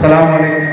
अस्सलाम वालेकुम।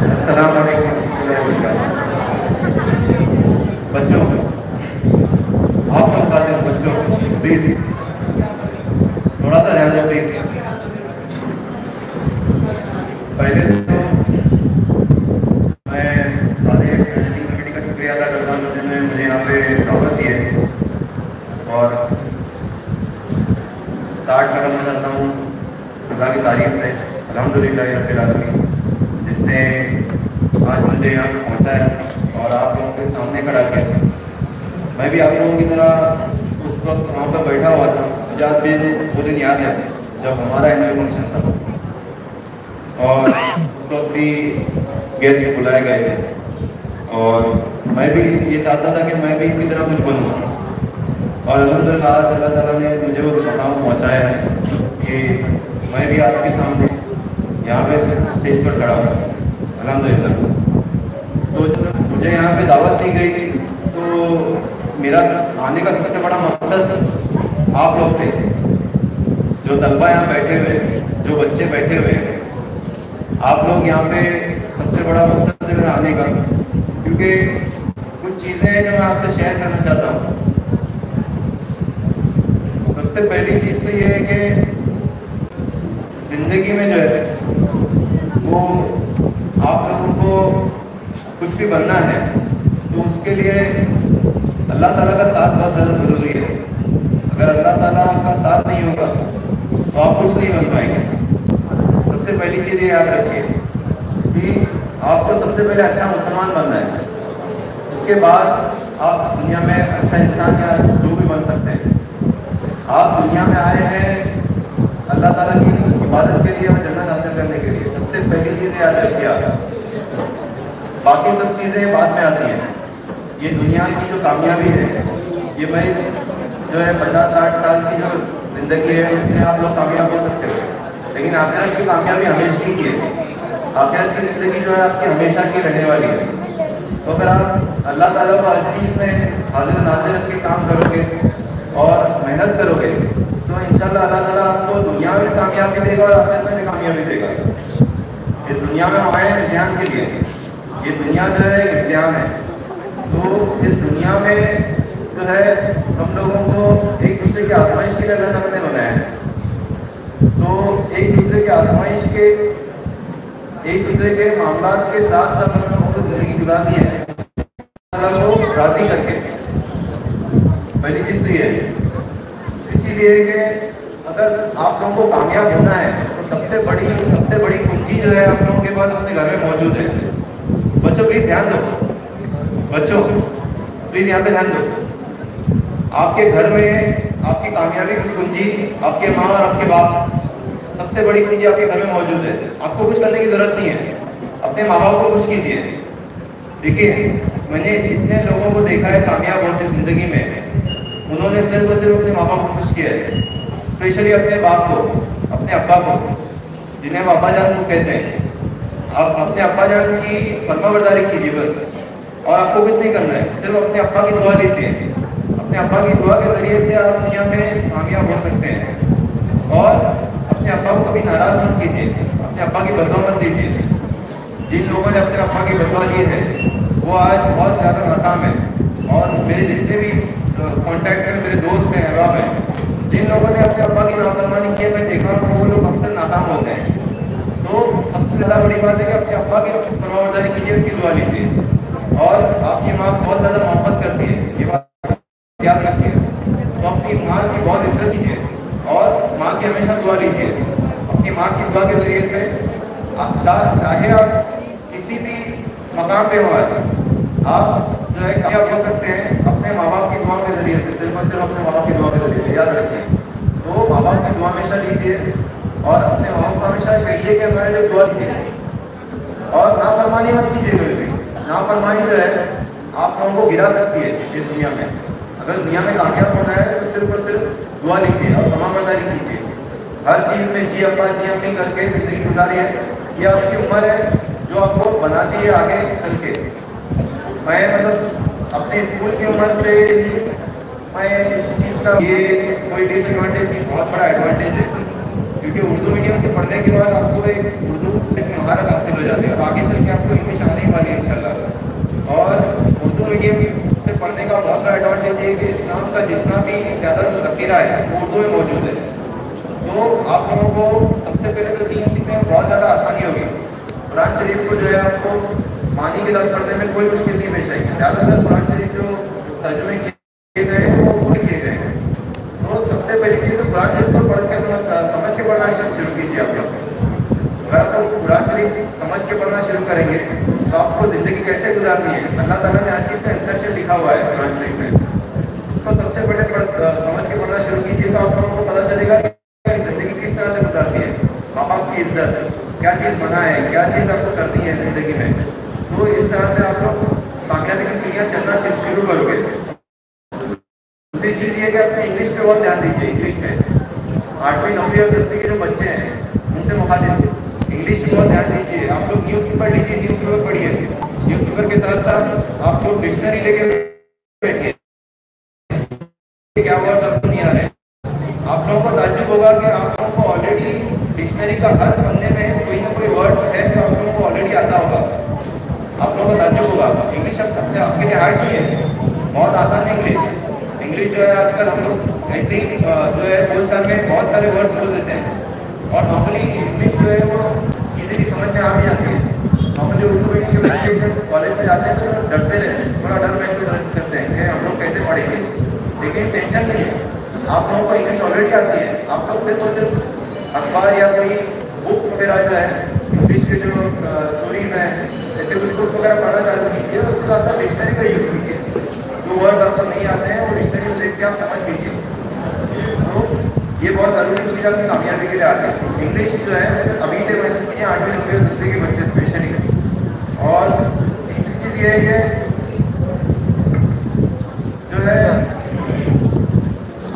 अस्सलाम वालेकुम बच्चों, आप सब साथ बच्चों प्लीज थोड़ा सा ध्यान दो प्लीज। पहले तो मैं सारे मैनेजिंग कमेटी का शुक्रिया अदा करता हूँ जिन्होंने मुझे यहाँ पे दावत दी है। और स्टार्ट करना चाहता हूँ अल्लाह की तारीफ से, अल्हम्दुलिल्लाह रब्बिल आलमीन, जिसने आज मुझे यहाँ पे पहुँचाया और आप लोगों के सामने खड़ा किया। मैं भी आप लोगों की तरह उस वक्त वहाँ पर बैठा हुआ था। मुझे आज भी वो दिन याद है जब हमारा एनुअल फंक्शन था और उस वक्त भी गेस्ट बुलाए गए थे और मैं भी ये चाहता था कि मैं भी इनकी तरह कुछ बनूँ। और अल्हम्दुलिल्लाह अल्लाह ताला ने मुझे वो मकाम पहुँचाया है कि मैं भी आपके सामने यहाँ पे स्टेज पर खड़ा हूँ अल्हम्दुलिल्लाह। तो मुझे यहाँ पे दावत दी गई तो मेरा आने का सबसे बड़ा मकसद आप लोग थे, जो तलबा यहाँ बैठे हुए, जो बच्चे बैठे हुए हैं। आप लोग यहाँ पे सबसे बड़ा मकसद है मेरा आने का, क्योंकि कुछ चीज़ें हैं जो मैं आपसे शेयर करना चाहता हूँ। सबसे पहली चीज़ तो ये है कि ज़िंदगी में जो है वो आप लोगों को कुछ भी बनना है तो उसके लिए अल्लाह ताला का साथ बहुत ज़्यादा ज़रूरी है। अगर अल्लाह ताला का साथ नहीं होगा तो आप कुछ नहीं बन पाएंगे। सबसे पहली चीज़ ये याद रखिए कि आपको सबसे पहले अच्छा मुसलमान बनना है, उसके बाद आप दुनिया में अच्छा इंसान या जो भी बन सकते हैं। आप दुनिया में आए हैं अल्लाह ताला की इबादत के लिए और जन्नत हासिल करने के लिए। सबसे पहली चीज़ याद रखिए आप, बाकी सब चीज़ें बाद में आती हैं। ये दुनिया की जो कामयाबी है, ये मैं जो है 50-60 साल की जो ज़िंदगी है उसमें आप लोग कामयाब हो सकते हो, लेकिन आखिरत की कामयाबी हमेशा की है। आखिरत की ज़िंदगी जो है आपकी हमेशा की रहने वाली है। तो अगर आप अल्लाह ताला को हर चीज़ में हाजिर नाजिर रख के काम करोगे और मेहनत करोगे तो इंशाल्लाह अल्लाह ताला आपको दुनिया में कामयाबी देगा और आखिरत में भी कामयाबी देगा। इस दुनिया में हम आए इम्तिहान के लिए, ये दुनिया जो है एक इम्तिहान है। तो इस दुनिया में जो है हम लोगों को एक दूसरे की आजमाइश के लिए अल्लाह ताला ने बनाया है। तो एक दूसरे के आजमाइश के, एक दूसरे के मामलात के साथ साथ हम लोगों को ज़िंदगी गुजारनी है अल्लाह को राज़ी करके। पहली चीज़ तो ये है। दूसरी चीज़ ये है कि अगर आप लोगों को कामयाब होना है तो सबसे बड़ी कुंजी जो है आप लोगों के पास अपने घर में मौजूद है। बच्चों प्लीज़ ध्यान दो, बच्चों प्लीज़ यहाँ पे ध्यान दो। आपके घर में आपकी कामयाबी की कुंजी आपके माँ और आपके बाप, सबसे बड़ी कुंजी आपके घर में मौजूद है। आपको कुछ करने की ज़रूरत नहीं है, अपने माँ बाप को खुश कीजिए। देखिए, मैंने जितने लोगों को देखा है कामयाब होते ज़िंदगी में, उन्होंने सिर्फ और सिर्फ अपने माँ बाप को खुश किया है। स्पेशली अपने बाप को, अपने अब्बा को, जिन्हें हम अब्बा जान को कहते हैं। आप अपने अब्बा जान की फरमाबरदारी कीजिए बस, और आपको कुछ नहीं करना है, सिर्फ अपने अब्बा की दुआ लीजिए। अपने अब्बा की दुआ के ज़रिए से आप दुनिया में कामयाब हो सकते हैं। और अपने अब्बा को कभी नाराज़ मत कीजिए, अपने अब्बा की बददुआ मत लीजिए। जिन लोगों ने अपने अब्बा की बददुआ ली है वो आज बहुत ज़्यादा नाकाम है। और मेरे जितने भी कॉन्टैक्ट में मेरे दोस्त हैं, अहबाब हैं, जिन लोगों ने अपने अब्बा की नाफरमानी की है, मैं देखा हूँ वो लोग अक्सर नाकाम होते हैं। तो सबसे ज़्यादा बड़ी बात है कि अपने अब्बा की फरमाबरदारी कीजिए, उनकी दुआ लीजिए। और आपकी माँ बहुत ज़्यादा मोहब्बत करती है, ये बात याद रखिए। तो अपनी माँ की बहुत इज्जत कीजिए और माँ की हमेशा दुआ लीजिए। अपनी माँ की दुआ के ज़रिए से आप चाहे आप किसी भी मकाम पे हो, आप जो है कामयाब हो सकते हैं अपने माँ बाप की दुआओं के ज़रिए से, सिर्फ और सिर्फ अपने माँ बाप की दुआ के ज़रिए से। याद रखिए, तो माँ बाप की दुआ हमेशा लीजिए और अपने माँ बाप को हमेशा कहिए कि हमारे लिए दुआ कीजिए। और नाफरमानी मत कीजिए कभी भी। नाफरमानी जो है आप लोगों को गिरा सकती है इस दुनिया में। अगर दुनिया में कामयाब होना है तो सिर्फ और सिर्फ दुआ लीजिए और फरमाबरदारी कीजिए। हर चीज़ में जी अब्बा जी अम्मी करके ज़िंदगी गुजारिए। ये आपकी उम्र है जो आपको बनाती है आगे चल के। मैं मतलब अपने स्कूल की उम्र से मैं इस चीज़ का ये कोई डिसएडवांटेज नहीं, बहुत बड़ा एडवांटेज है, क्योंकि उर्दू मीडियम से पढ़ने के बाद आपको एक महारत हासिल हो जाती है और आगे चल के आपको इंग्लिश आने वाली है इंशाल्लाह। और उर्दू मीडियम से पढ़ने का बहुत बड़ा एडवांटेज है कि इस्लाम का जितना भी ज़्यादा ज़ख़ीरा है वो उर्दू में मौजूद है। तो आप लोगों को सबसे पहले तो दीन सीखने में बहुत ज़्यादा आसानी होगी। कुरान शरीफ को जो है आपको मानी के साथ पढ़ने में कोई मुश्किल नहीं पेश आएगी। ज़्यादातर कुरान शरीफ जो तर्जुमे किए गए हैं वो पूरे किए गए हैं। तो सबसे पहली चीज़ तो कुरान शरीफ को पढ़ के समझ के पढ़ना शुरू कीजिए आप लोग। अगर आप लोग कुरान शरीफ समझ के पढ़ना शुरू करेंगे तो आपको ज़िंदगी कैसे गुजारनी है, अल्लाह ताला ने आज चीज़ का इंस्ट्रक्शन लिखा हुआ है कुरान शरीफ में, उसको सबसे पहले समझ के पढ़ना शुरू कीजिए तो आप लोगों को पता चलेगा कि ज़िंदगी किस तरह से गुजारती है, माँ बाप की इज्जत क्या चीज़ बना है, क्या चीज़ आपको करनी है ज़िंदगी में। तो इस तरह से आप लोग कामयाबी की सीढ़ियाँ चलना शुरू करोगे। दूसरी चीज़ ये कि आप इंग्लिश पे बहुत ध्यान दीजिए। इंग्लिश में 8वीं 9वीं और 10वीं के जो बच्चे हैं उनसे मुखातिब इंग्लिश पे बहुत ध्यान दीजिए। आप लोग न्यूज़पेपर लीजिए, न्यूज़पेपर पढ़िए, न्यूज़पेपर के साथ साथ आप लोग डिक्शनरी लेके बैठिए, क्या वर्ड आपको नहीं आ रहे। आप लोगों को ताज्जुब होगा कि आप लोगों को ऑलरेडी डिक्शनरी का हर पन्ने में कोई ना कोई वर्ड है जो आप लोगों को ऑलरेडी आता होगा। आप लोगों को ताज्जुब होगा। इंग्लिश अपने आपके लिए हार्ड नहीं है, बहुत आसान है इंग्लिश जो है। आजकल हम लोग ऐसे ही जो है बोलचाल में बहुत सारे वर्ड बोल देते हैं और नॉर्मली इंग्लिश जो है वो इजीली समझ में आ भी जाती है। नॉर्मली उर्दू मीडियम के बच्चे जब कॉलेज में जाते हैं तो डरते रहते हैं, थोड़ा डर महसूस करते हैं कि हम लोग कैसे पढ़ेंगे, लेकिन टेंशन नहीं है। आप लोगों को इंग्लिश ऑलरेडी आती है। आप लोग सिर्फ और सिर्फ अखबार या कोई बुक्स वगैरह जो है इंग्लिश के जो स्टोरीज हैं ऐसे कुछ बुक्स वगैरह पढ़ना चालू कीजिए और उसके साथ साथ डिक्शनरी का यूज़ कीजिए। जो वर्ड आपको नहीं आते हैं वो डिक्शनरी में देख के आप समझ लीजिए। तो ये बहुत ज़रूरी चीज़ आपकी कामयाबी के लिए आती है। इंग्लिश जो है अभी से मैंने कीजिए 8वीं 9वीं और 10वीं के बच्चे स्पेशली। और तीसरी चीज़ ये है कि जो है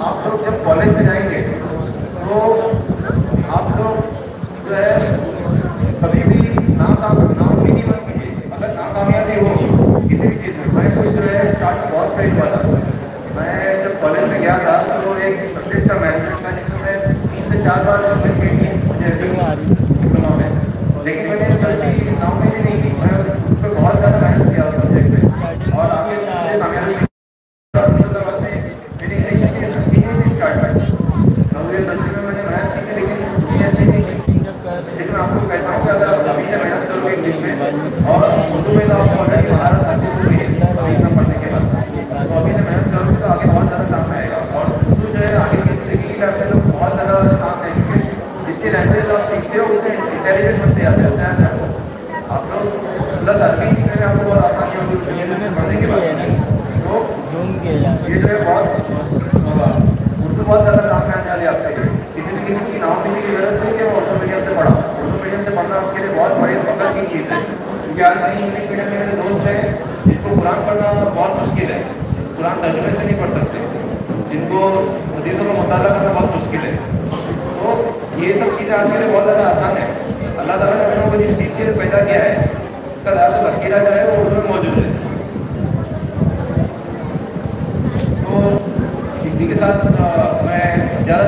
आप लोग जब कॉलेज में जाएंगे तो आप लोग जो है कभी भी नाकामयाबी नहीं बन कीजिए। अगर नाकामयाबी हो किसी भी चीज़ में, मैं तो जो है स्टार्ट बहुत फेल हुआ था। मैं जब कॉलेज में गया था तो एक सब्जेक्ट का मैनेजमेंट का जिसमें 3 से 4 बार मुझे डिप्लोमा में, लेकिन मैंने कभी नाकामयाबी नहीं की। मैं उस पर बहुत ज़्यादा मेहनत किया उस सब्जेक्ट में और आगे मुझे कामयाबी आपको कहता हूँ कि अगर आप अभी से मेहनत करोगे इंग्लिश में और उर्दू में तो आपको ऑलरेडी महारत हासिल हो गई है एग्जाम पढ़ने के बाद, तो अभी से मेहनत करोगे तो आगे बहुत ज़्यादा काम में आएगा। और उर्दू जो है आगे की ज़िंदगी के लिए आपके लोग बहुत ज़्यादा काम है, क्योंकि जितनी लैंग्वेज आप सीखते हो उतने इंटेलिजेंट बनते जाते हो। आप लोग प्लस अरबी सीखने में आपको बहुत आसानी होगी पढ़ने के बाद। तो ये जो है बहुत उर्दू बहुत ज़्यादा काम में आने वाली आपके लिए। किसी की नाम लेने की जरूरत नहीं है वो उर्दू मीडियम से पढ़ा। उर्दू मीडियम से पढ़ना आपके लिए बहुत बड़े फख्र की चीज़ है, क्योंकि आज कहीं इंग्लिश मीडियम में मेरे दोस्त हैं जिनको कुरान पढ़ना बहुत मुश्किल है, कुरान तर्जुमे से नहीं पढ़ सकते, जिनको हदीसों का मुताला करना बहुत मुश्किल है। तो ये सब चीज़ें आपके लिए बहुत ज़्यादा आसान है। अल्लाह ताला ने हम लोगों को जिस चीज़ के लिए पैदा किया है उसका ज़्यादा ज़ख़ीरा जो है वो उर्दू में मौजूद है। तो इसी के साथ मैं ज़्यादा